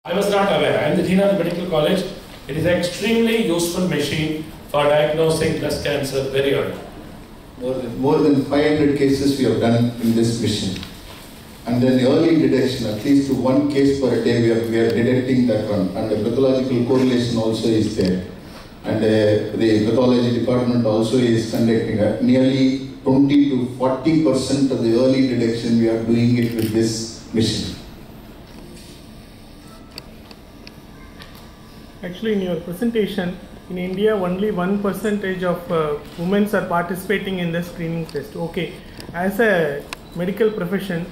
I was not aware. I am the Dean of the Medical College. It is an extremely useful machine for diagnosing breast cancer very early. More than 500 cases we have done in this mission. And then early detection, at least one case per day we are detecting that one. And the pathological correlation also is there. And the pathology department also is conducting nearly 20 to 40% of the early detection we are doing it with this mission. Actually, in your presentation, in India, only 1% of women are participating in the screening test. Okay, as a medical profession,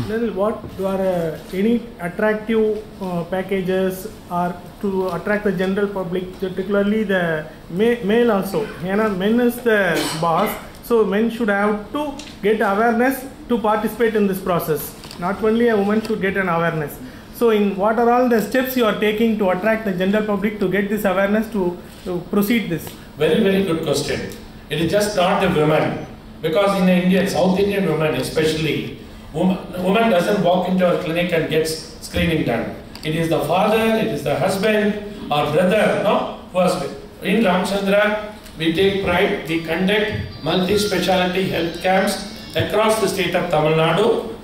then what are any attractive packages or to attract the general public, particularly the male also? Men is the boss, so men should have to get awareness to participate in this process. Not only a woman should get an awareness. So, what are all the steps you are taking to attract the general public to get this awareness to proceed this? Very, very good question. It is just not the women, because in India, South Indian women especially, woman doesn't walk into a clinic and gets screening done. It is the father, it is the husband or brother, no? Who has been. In Ramchandra, we take pride, we conduct multi-speciality health camps across the state of Tamil Nadu.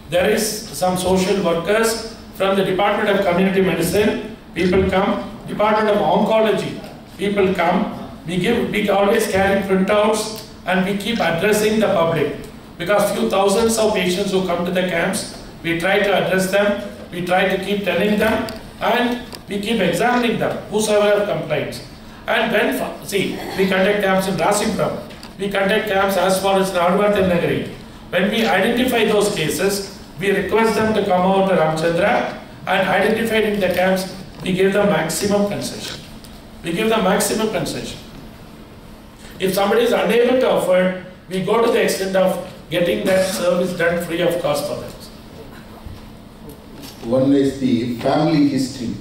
There is some social workers from the Department of Community Medicine, people come, Department of Oncology, people come, we always carry printouts and we keep addressing the public. Because few thousands of patients who come to the camps, we try to address them, we try to keep telling them, and we keep examining them, whosoever have complaints. And when, see, we conduct camps in Rasipuram, we conduct camps as far as Naduvarthil Nagari. When we identify those cases, we request them to come out to Ramchandra, and identified in the camps, we give the maximum concession. We give the maximum concession. If somebody is unable to afford, we go to the extent of getting that service done free of cost for them. One is the family history.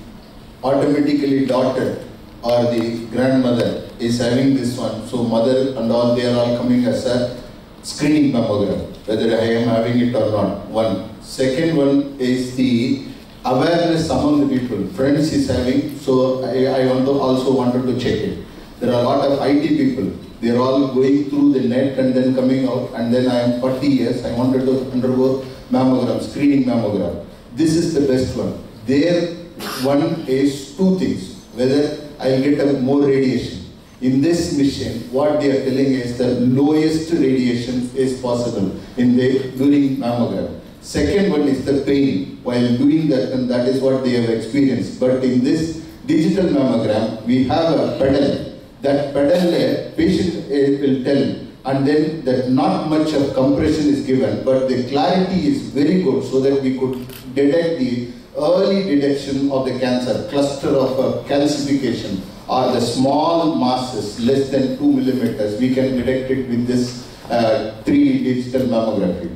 Automatically daughter or the grandmother is having this one. So mother and all, they are all coming as a screening mammogram, whether I am having it or not. One. Second one is the awareness among the people. Friends is having, so I also wanted to check it. There are a lot of IT people. They are all going through the net and then coming out, and then I am 40 years, I wanted to undergo mammogram, screening mammogram. This is the best one. There, one is two things, whether I will get more radiation. In this mission, what they are telling is the lowest radiation is possible during mammogram. Second one is the pain while doing that, and that is what they have experienced. But in this digital mammogram, we have a pedal. That pedal patient will tell, and then that not much of compression is given, but the clarity is very good so that we could detect the early detection of the cancer, cluster of calcification, or the small masses less than 2 millimeters. We can detect it with this 3D digital mammography.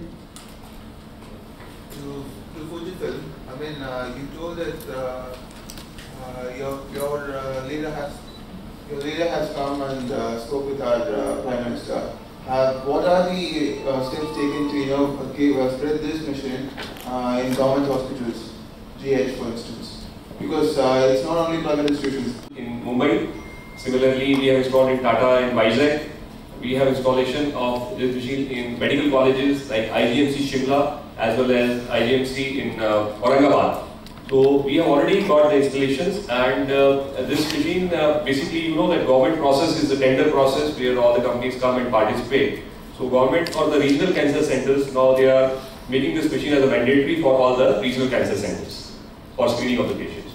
To Fujifilm, I mean, you told that your leader has come and spoke with our Prime Minister. What are the steps taken to spread this mission in government hospitals, GH for instance? Because it's not only private institutions. In Mumbai, similarly we have installed in Tata and Vizag. We have installation of this machine in medical colleges like IGMC Shimla as well as IGMC in Aurangabad. So we have already got the installations, and this machine, basically you know that government process is the tender process where all the companies come and participate. So government for the regional cancer centers, now they are making this machine as a mandatory for all the regional cancer centers for screening of the patients.